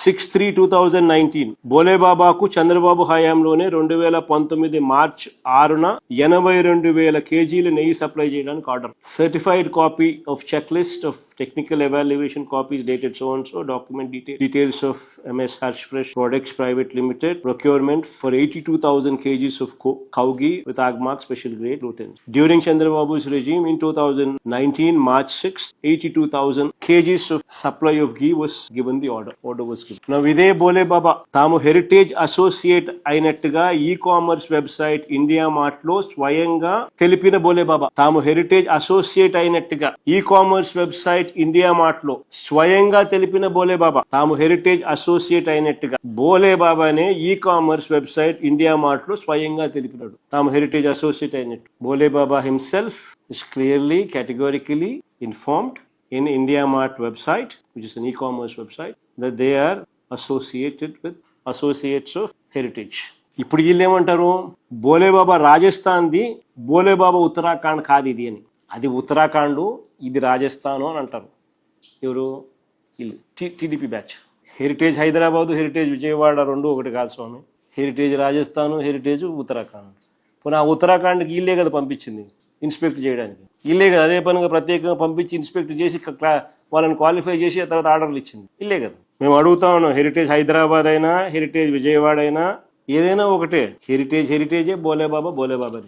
6/3/2019 బోలేబాబాకు చంద్రబాబు హయాంలోనే 2019 మార్చ్ 6న 82,000 కేజీల నెయ్యి సప్లై చేయడానికి order. Certified copy of check list of technical evaluation copies dated so and so, document details of MS Harsh Fresh Products Private Limited procurement for 82,000 kgs of cow ghee with Agmark special grade gluten. During Chandrababu's regime in 2019 March 6th, 82,000 kgs of supply of ghee was given the order was given. Now ఇదే బోలేబాబా తాము heritage associate అయినట్టుగా e commerce website India mart లో స్వయంగా తెలిపిన బోలేబాబా తాము heritage associate అయినట్టుగా e commerce website India mart లో స్వయంగా తెలిపిన బోలేబాబా తాము హెరిటేజ్ అసోసియేట్ అయినట్టుగా బోలేబాబానే ఈ-కామర్స్ వెబ్సైట్ ఇండియా మార్ట్ లో స్వయంగా తెలిపినాడు తాము హెరిటేజ్ అసోసియేట్ అయినట్టు. Bhole Baba himself is clearly categorically informed in IndiaMart website, which is an e-commerce website, that they are associated with associates of heritage. ఇప్పుడు వీళ్ళు ఏమంటారు, బోలేబాబా రాజస్థాన్ది, బోలేబాబా ఉత్తరాఖండ్ కాదు ఇది అని. అది ఉత్తరాఖండ్, ఇది రాజస్థాను అని అంటారు. ఎవరు? వీళ్ళు TDP batch. Heritage Hyderabad, heritage Vijayawada రెండు ఒకటి కాదు స్వామి. Heritage Rajasthan, heritage Uttarakhand. పోనీ ఆ ఉత్తరాఖండ్కి వీళ్ళే కదా పంపించింది ఇన్స్పెక్ట్ చేయడానికి. ఇల్లే కదా అదే పనిగా ప్రత్యేకంగా పంపించి ఇన్స్పెక్ట్ చేసి వాళ్ళని క్వాలిఫై చేసి ఆ తర్వాత ఆర్డర్లు ఇచ్చింది. ఇల్లే కదా. మేము అడుగుతా ఉన్నాం, హెరిటేజ్ హైదరాబాద్ అయినా హెరిటేజ్ విజయవాడ అయినా ఏదైనా ఒకటే. హెరిటేజే, బోలేబాబాదే.